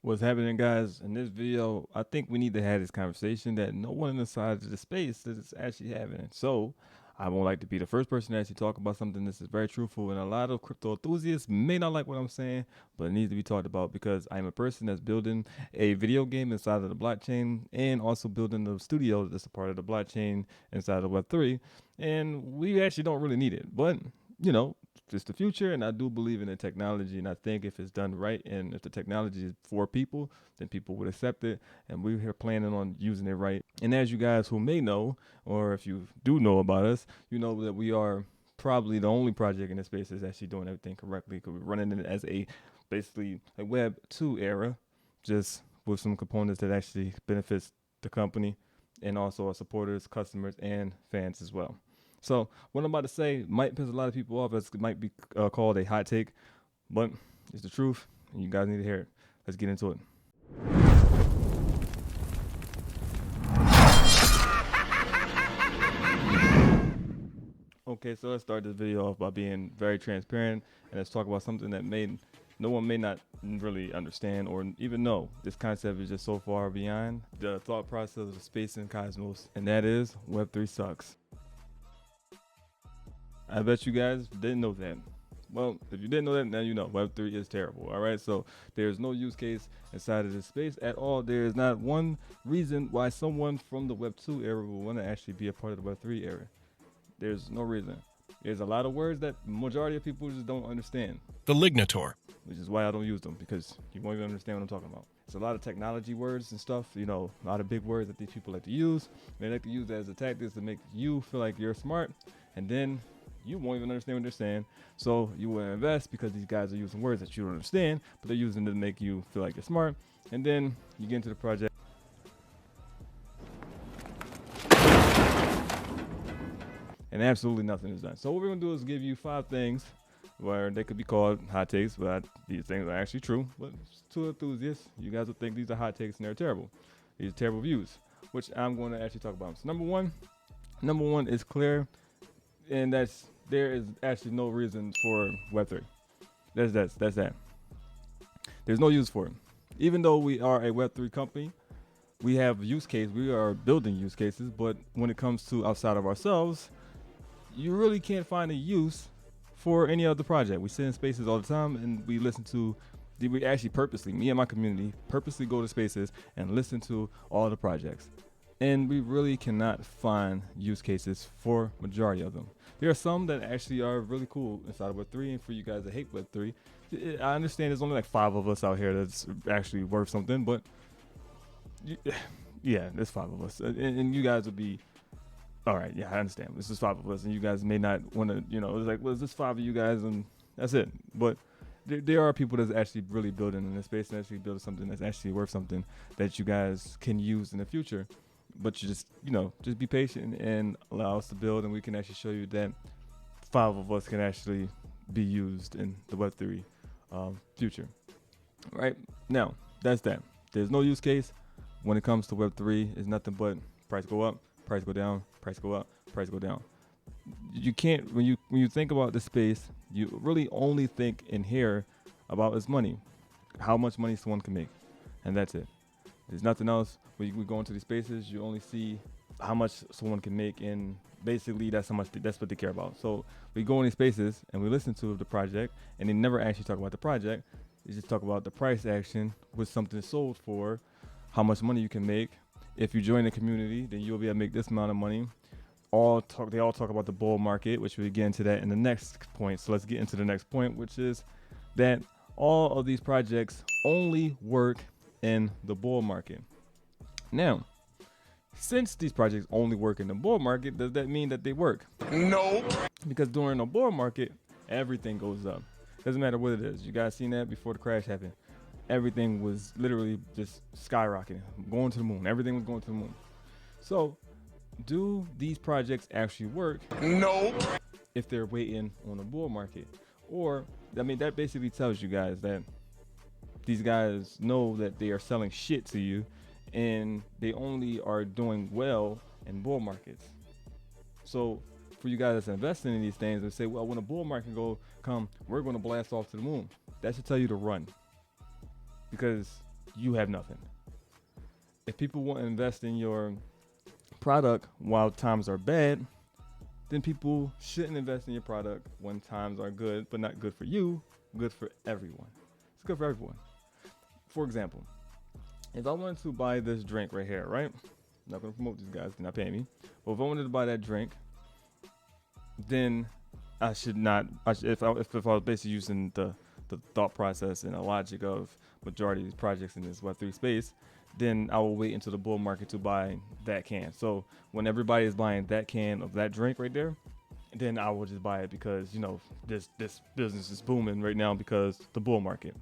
What's happening, guys? In this video, I think we need to have this conversation that no one inside of the space is actually having. So, I won't like to be the first person to actually talk about something this is very truthful, and a lot of crypto enthusiasts may not like what I'm saying, but it needs to be talked about because I'm a person that's building a video game inside of the blockchain and also building the studio that's a part of the blockchain inside of Web3. And we actually don't really need it, but you know, it's the future, and I do believe in the technology, and I think if it's done right and if the technology is for people, then people would accept it, and we're here planning on using it right. And as you guys who may know, or if you do know about us, you know that we are probably the only project in this space that's actually doing everything correctly because we're running it as a basically a Web 2 era, just with some components that actually benefits the company and also our supporters, customers, and fans as well. So what I'm about to say might piss a lot of people off. It might be called a hot take, but it's the truth, and you guys need to hear it. Let's get into it. Okay, so let's start this video off by being very transparent, and let's talk about something that no one may not really understand or even know. This concept is just so far beyond the thought process of the space and cosmos, and that is Web3 sucks. I bet you guys didn't know that. Well, if you didn't know that, now you know. Web3 is terrible, all right? So there's no use case inside of this space at all. There is not one reason why someone from the Web2 era will want to actually be a part of the Web3 era. There's no reason. There's a lot of words that majority of people just don't understand. The lignator. Which is why I don't use them, because you won't even understand what I'm talking about. It's a lot of technology words and stuff, you know, a lot of big words that these people like to use. They like to use that as a tactic to make you feel like you're smart, and then you won't even understand what they're saying. So you will invest because these guys are using words that you don't understand, but they're using them to make you feel like you're smart. And then you get into the project, and absolutely nothing is done. So what we're gonna do is give you 5 things where they could be called hot takes, but these things are actually true. But to enthusiasts, you guys will think these are hot takes and they're terrible. These are terrible views, which I'm going to actually talk about. So number one is clear, and there is actually no reason for Web3. That's that. There's no use for it. Even though we are a Web3 company, we have use case. We are building use cases, but when it comes to outside of ourselves, you really can't find a use for any other project. We sit in spaces all the time, and we listen to. We actually purposely, me and my community, purposely go to spaces and listen to all the projects. And we really cannot find use cases for majority of them. There are some that actually are really cool inside of Web3, and for you guys that hate Web3, I understand there's only like 5 of us out here that's actually worth something, but yeah, there's 5 of us, and you guys would be, all right, yeah, I understand. This is 5 of us, and you guys may not want to, you know, it's like, well, it's just 5 of you guys, and that's it. But there are people that's actually really building in this space and actually building something that's actually worth something that you guys can use in the future. But you just, you know, just be patient and allow us to build, and we can actually show you that 5 of us can actually be used in the Web3 future. Right now, that's that. There's no use case when it comes to Web3. It's nothing but price go up, price go down, price go up, price go down. You can't, when you think about the space, you really only think and hear about is money, how much money someone can make, and that's it. There's nothing else. When we go into these spaces, you only see how much someone can make, and basically that's how much that's what they care about. So we go in these spaces and we listen to the project, and they never actually talk about the project. They just talk about the price action, with something sold for, how much money you can make. If you join the community, then you'll be able to make this amount of money. They all talk about the bull market, which we'll get into that in the next point. So let's get into the next point, which is that all of these projects only work in the bull market. Now, since these projects only work in the bull market, does that mean that they work? Nope. Because during the bull market, everything goes up. Doesn't matter what it is. You guys seen that before the crash happened. Everything was literally just skyrocketing, going to the moon. Everything was going to the moon. So, do these projects actually work? Nope. If they're waiting on a bull market? Or, I mean, that basically tells you guys that these guys know that they are selling shit to you, and they only are doing well in bull markets. So for you guys that's investing in these things and say, well, when a bull market come, we're going to blast off to the moon. That should tell you to run, because you have nothing. If people want to invest in your product while times are bad, then people shouldn't invest in your product when times are good, but not good for you, good for everyone. It's good for everyone. For example, if I wanted to buy this drink right here, right? I'm not going to promote these guys, they're not paying me. But if I wanted to buy that drink, then I should not, if I was basically using the thought process and the logic of majority of these projects in this Web3 space, then I will wait until the bull market to buy that can. So when everybody is buying that can of that drink right there, then I will just buy it because, you know, this business is booming right now because the bull market.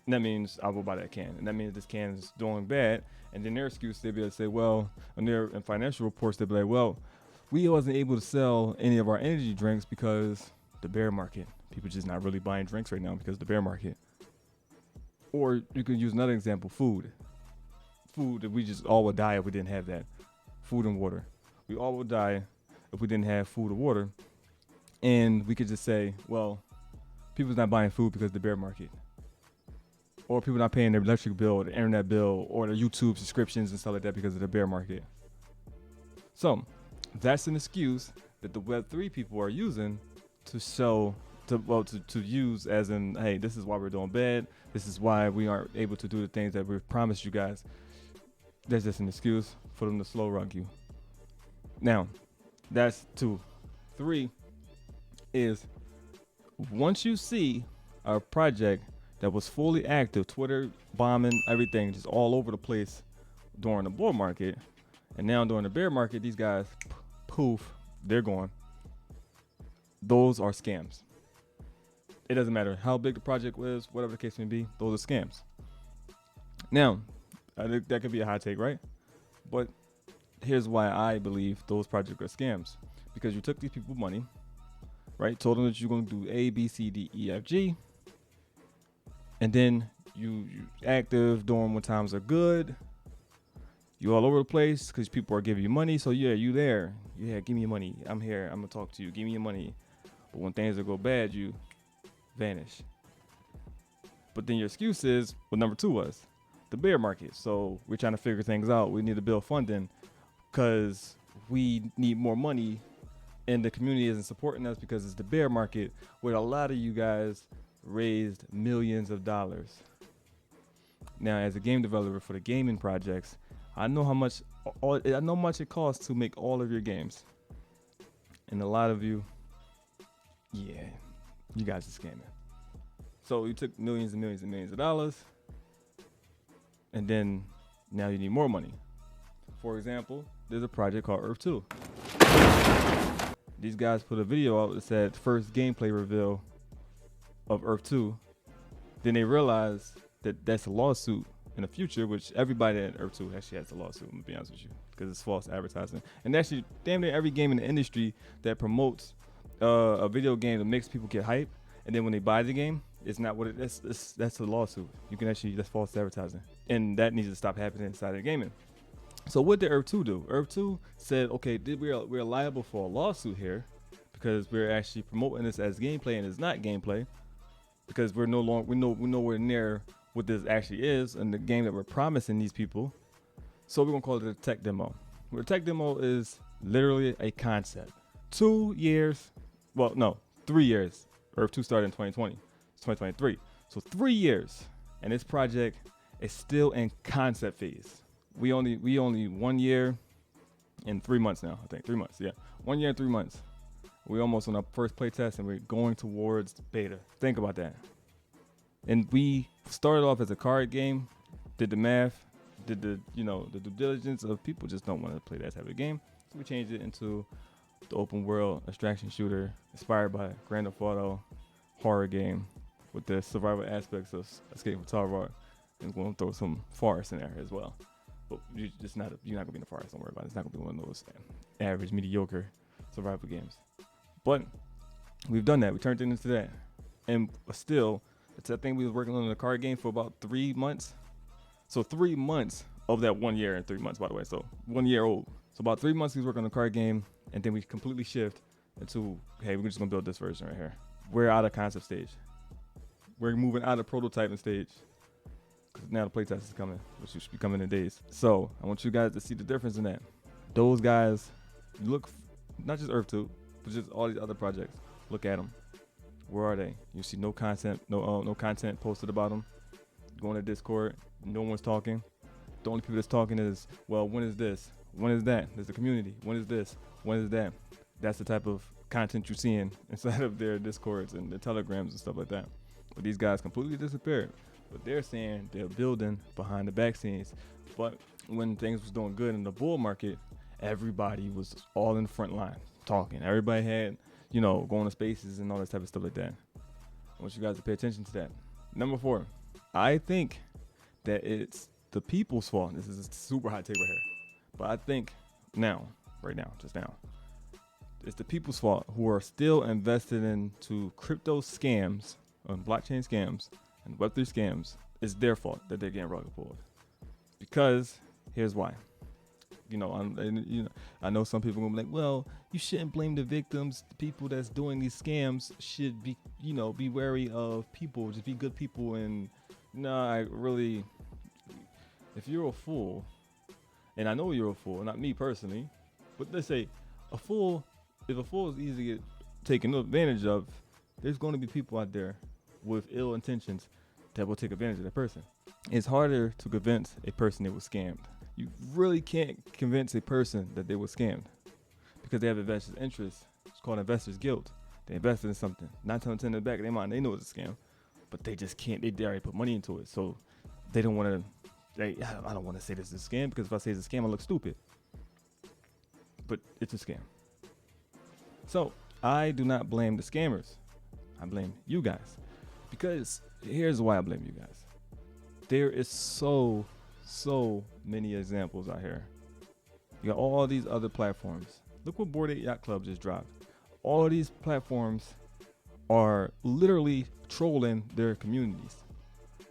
And that means I will buy that can. And that means this can is doing bad. And then their excuse, they'll be able to say, well, in financial reports, they'll be like, well, we wasn't able to sell any of our energy drinks because the bear market. People just not really buying drinks right now because of the bear market. Or you could use another example, food. Food that we just all would die if we didn't have that. Food and water. We all would die if we didn't have food or water. And we could just say, well, people's not buying food because of the bear market. Or people not paying their electric bill or the internet bill or their YouTube subscriptions and stuff like that because of the bear market. So that's an excuse that the Web3 people are using to show, to use as in, hey, this is why we're doing bad. This is why we aren't able to do the things that we've promised you guys. That's just an excuse for them to slow rug you. Now, that's 2. 3 is once you see a project that was fully active, Twitter bombing, everything just all over the place during the bull market, and now during the bear market, these guys, poof, they're gone. Those are scams. It doesn't matter how big the project was, whatever the case may be, those are scams. Now, I think that could be a hot take, right? But here's why I believe those projects are scams. Because you took these people money, right? Told them that you're going to do A, B, C, D, E, F, G. And then you active during when times are good. You all over the place because people are giving you money. So yeah, you there. Yeah, give me your money. I'm here. I'm going to talk to you. Give me your money. But when things go bad, you vanish. But then your excuse is what number 2 was. The bear market. So we're trying to figure things out. We need to build funding because we need more money and the community isn't supporting us because it's the bear market where a lot of you guys raised millions of dollars. Now, as a game developer for the gaming projects, I know how much it costs to make all of your games. And a lot of you, yeah, you guys are scamming. So you took millions and millions and millions of dollars. And then now you need more money. For example, there's a project called Earth 2. These guys put a video out that said first gameplay reveal of Earth 2. Then they realized that that's a lawsuit in the future, which everybody at Earth 2 actually has a lawsuit, I'm gonna be honest with you, because it's false advertising. And actually, damn near every game in the industry that promotes a video game that makes people get hype, and then when they buy the game, it's not what it is. That's a lawsuit. You can actually, that's false advertising. And that needs to stop happening inside of gaming. So what did Earth 2 do? Earth 2 said, okay, we're liable for a lawsuit here because we're actually promoting this as gameplay and it's not gameplay because we're nowhere near what this actually is and the game that we're promising these people. So we're gonna call it a tech demo. Where a tech demo is literally a concept. 2 years, 3 years. Earth 2 started in 2020. 2023. So 3 years, and this project is still in concept phase. We only 1 year and 3 months now. I think 3 months. Yeah, 1 year and 3 months. We almost on our first play test, and we're going towards beta. Think about that. And we started off as a card game, did the math, did the due diligence of people just don't want to play that type of game. So we changed it into the open world extraction shooter inspired by Grand Theft Auto horror game, with the survival aspects of Escape from Tarkov, and we're gonna throw some forest in there as well. But you're not gonna be in the forest. Don't worry about it. It's not gonna be one of those average, mediocre survival games. But we've done that. We turned it into that, and still, I think we was working on the card game for about 3 months. So 3 months of that 1 year and 3 months, by the way. So 1 year old. So about 3 months we was working on the card game, and then we completely shift into, hey, we're just gonna build this version right here. We're out of concept stage. We're moving out of prototyping stage. because now the playtest is coming, which should be coming in days. So I want you guys to see the difference in that. Those guys, look, not just Earth 2, but just all these other projects. Look at them. Where are they? You see no content, no content posted about them. Go on to Discord, no one's talking. The only people that's talking is, well, when is this? When is that? There's the community. When is this? When is that? That's the type of content you're seeing inside of their Discords and their Telegrams and stuff like that. But these guys completely disappeared. But they're saying they're building behind the back scenes. But when things was doing good in the bull market, everybody was all in the front line talking. Everybody had, going to spaces and all that type of stuff like that. I want you guys to pay attention to that. Number 4, I think that it's the people's fault. This is a super hot take right here. But I think just now, it's the people's fault who are still invested into crypto scams, blockchain scams, and Web3 scams. It's their fault that they're getting rug pulled. Because here's why. I know some people are gonna be like, well, you shouldn't blame the victims. The people that's doing these scams should be, be wary of people, just be good people. And if you're a fool, and I know you're a fool, not me personally, but let's say if a fool is easy to get taken advantage of, there's going to be people out there with ill intentions that will take advantage of that person. It's harder to convince a person that was scammed. You really can't convince a person that they were scammed because they have invested interest. It's called investor's guilt. They invested in something. 9 times 10 in the back of their mind, they know it's a scam, but they just can't. They already put money into it, so they don't want to. I don't want to say this is a scam because if I say it's a scam, I look stupid. But it's a scam. So I do not blame the scammers. I blame you guys. Because here's why I blame you guys. There is so many examples out here. You got all these other platforms. Look what Bored Ape Yacht Club just dropped. All these platforms are literally trolling their communities.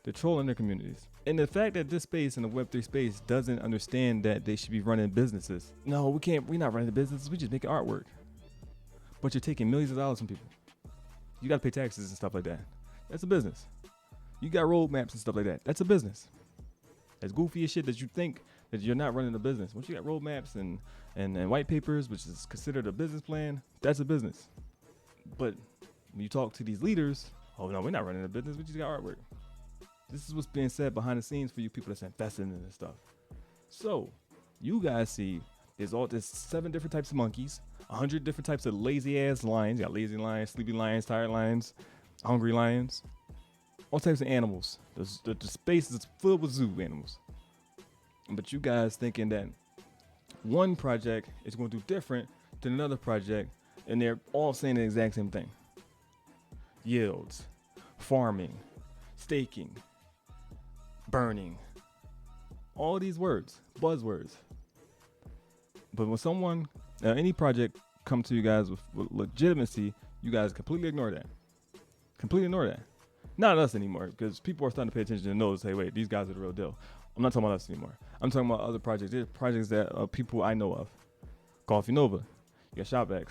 They're trolling their communities. And the fact that this space in the Web3 space doesn't understand that they should be running businesses. No, we can't. We're not running the businesses. We just making artwork. But you're taking millions of dollars from people. You got to pay taxes and stuff like that. That's a business. You got roadmaps and stuff like that. That's a business. As goofy as shit that you think that you're not running a business. Once you got roadmaps and white papers, which is considered a business plan, that's a business. But when you talk to these leaders, oh no, we're not running a business. We just got artwork. This is what's being said behind the scenes for you people that's investing in this stuff. So you guys see there's 7 different types of monkeys, 100 different types of lazy ass lions. You got lazy lions, sleepy lions, tired lions, hungry lions, all types of animals. The space is filled with zoo animals. But you guys thinking that one project is going to do different than another project, and they're all saying the exact same thing. Yields, farming, staking, burning, all these words, buzzwords. But when any project come to you guys with legitimacy, you guys completely ignore that. Completely ignore that. Not us anymore, because people are starting to pay attention and notice, hey, wait, these guys are the real deal. I'm not talking about us anymore. I'm talking about other projects. There's projects that people I know of. Coffee Nova. You got ShopX.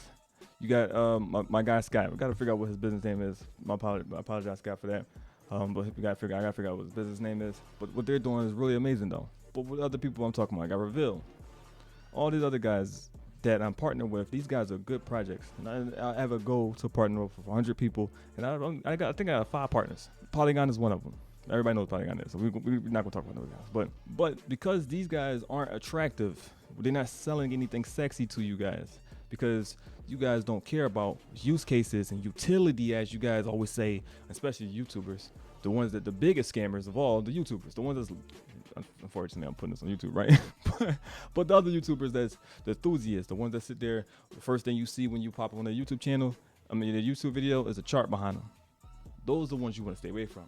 You got my guy Scott. We got to figure out what his business name is. I apologize, Scott, for that. But I got to figure out what his business name is. But what they're doing is really amazing, though. But with other people I'm talking about, I got Reveal. All these other guys that I'm partnered with, these guys are good projects. And I have a goal to partner with 100 people. And I think I have 5 partners. Polygon is one of them. Everybody knows Polygon is, so we're not going to talk about those guys. But because these guys aren't attractive, they're not selling anything sexy to you guys, because you guys don't care about use cases and utility, as you guys always say, especially YouTubers, the ones that the biggest scammers of all, the YouTubers, the ones that's, unfortunately I'm putting this on YouTube, right? but the other YouTubers that's the enthusiasts, the ones that sit there, the first thing you see when you pop up on their YouTube channel, their YouTube video is a chart behind them. Those are the ones you want to stay away from.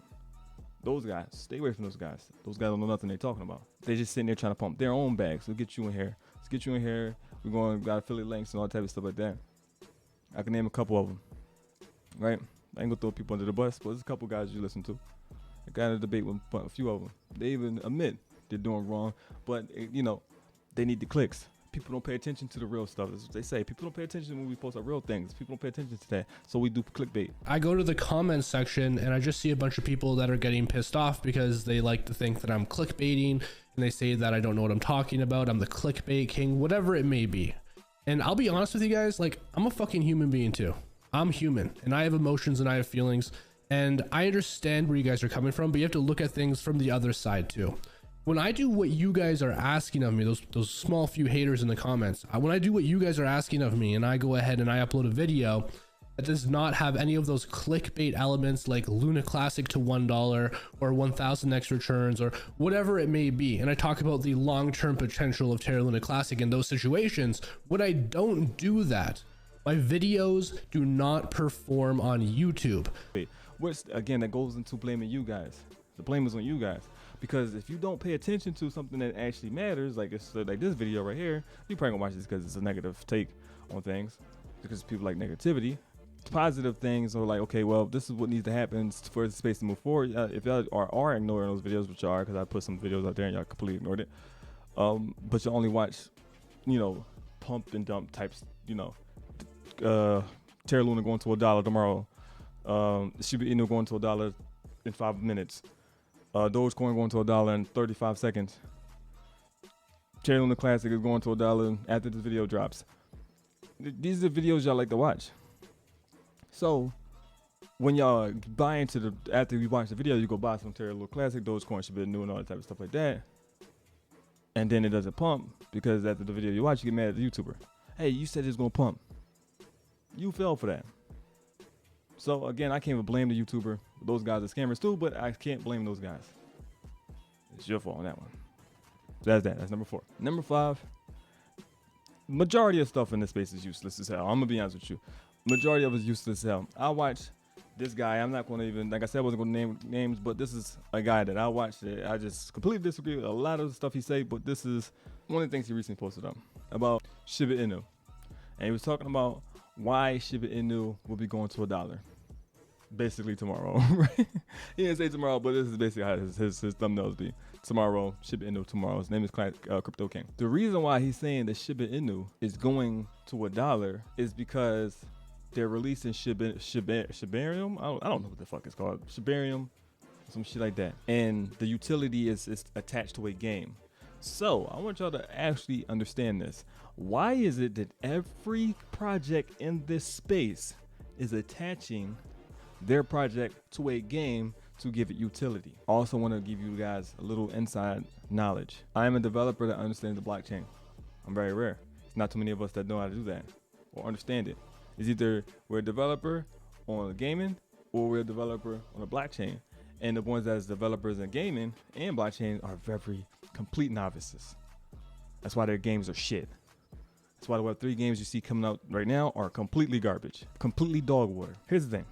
Those guys, stay away from those guys. Those guys don't know nothing they're talking about. They're just sitting there trying to pump their own bags. Let's get you in here. We're got affiliate links and all type of stuff like that. I can name a couple of them, right? I ain't gonna throw people under the bus, but there's a couple guys you listen to. I got in a debate with a few of them. They even admit they're doing wrong, but they need the clicks. people don't pay attention to the real stuff. That's what they say. People don't pay attention when we post our real things. People don't pay attention to that. So we do clickbait. I go to the comments section and I just see a bunch of people that are getting pissed off because they like to think that I'm clickbaiting, and they say that I don't know what I'm talking about. I'm the clickbait king, whatever it may be. And I'll be honest with you guys, like, I'm a fucking human being too. I'm human and I have emotions and I have feelings, and I understand where you guys are coming from, but you have to look at things from the other side too. When I do what you guys are asking of me, those small few haters in the comments, when I do what you guys are asking of me and I go ahead and I upload a video that does not have any of those clickbait elements like Luna Classic to $1 or 1,000x returns or whatever it may be, and I talk about the long-term potential of Terra Luna Classic in those situations, when I don't do that, my videos do not perform on YouTube. Which, again, that goes into blaming you guys. The blame is on you guys. Because if you don't pay attention to something that actually matters, like like this video right here, you probably gonna watch this because it's a negative take on things, because people like negativity. Positive things are like, okay, well, this is what needs to happen for the space to move forward. If y'all are ignoring those videos, which you are, because I put some videos out there and y'all completely ignored it, but you only watch, you know, pump and dump types, you know, Terra Luna going to $1 tomorrow, Shiba Inu going to $1 in 5 minutes. Dogecoin going to $1 in 35 seconds. Terra Luna Classic is going to $1 after this video drops. These are videos y'all like to watch. So when y'all buy into after you watch the video, you go buy some Terra Luna Classic, Dogecoin, Shiba Inu, and all that type of stuff like that. And then it doesn't pump because after the video you watch, you get mad at the YouTuber. Hey, you said it's gonna pump. You fell for that. So again, I can't even blame the YouTuber. Those guys are scammers too, but I can't blame those guys. It's your fault on that one. So that's that. That's number 4. Number 5. Majority of stuff in this space is useless as hell. I'm gonna be honest with you. Majority of it is useless as hell. I watch this guy. I'm not gonna even, like I said, I wasn't gonna name names, but this is a guy that I watched. I just completely disagree with a lot of the stuff he say, but this is one of the things he recently posted up about Shiba Inu, and he was talking about why Shiba Inu will be going to $1 basically tomorrow. Right? He didn't say tomorrow, but this is basically how his thumbnails be. Tomorrow, Shiba Inu tomorrow. His name is Crypto King. The reason why he's saying that Shiba Inu is going to $1 is because they're releasing Shibarium. I don't know what the fuck it's called. Shibarium, some shit like that. And the utility is attached to a game. So I want y'all to actually understand this. Why is it that every project in this space is attaching their project to a game to give it utility? Also want to give you guys a little inside knowledge. I am a developer that understands the blockchain. I'm very rare. It's not too many of us that know how to do that or understand it. It's either we're a developer on gaming or we're a developer on a blockchain. And the ones that's developers in gaming and blockchain are very complete novices. That's why their games are shit. That's why the Web3 games you see coming out right now are completely garbage, completely dog water. Here's the thing.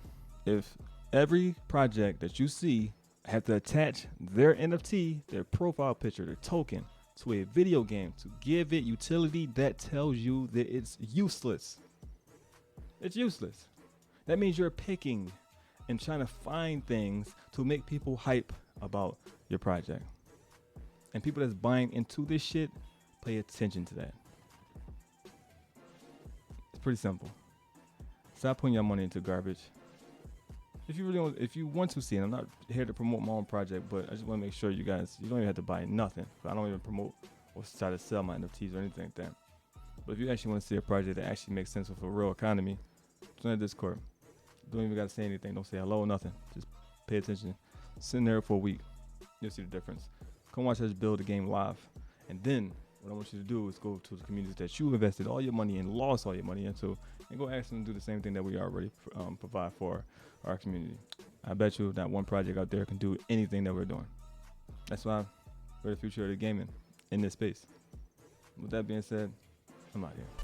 If every project that you see have to attach their NFT, their profile picture, their token to a video game to give it utility, that tells you that it's useless. It's useless. That means you're picking and trying to find things to make people hype about your project. And people that's buying into this shit, pay attention to that. It's pretty simple. Stop putting your money into garbage. If you want to see it, I'm not here to promote my own project, but I just want to make sure you guys, you don't even have to buy nothing. I don't even promote or try to sell my NFTs or anything like that. But if you actually want to see a project that actually makes sense with a real economy, join the Discord. Don't even got to say anything. Don't say hello, nothing. Just pay attention. Sit in there for a week. You'll see the difference. Come watch us build the game live. And then what I want you to do is go to the communities that you invested all your money and lost all your money into, and go ask them to do the same thing that we already provide for our community. I bet you not one project out there can do anything that we're doing. That's why we're the future of the gaming in this space. With that being said, I'm out here.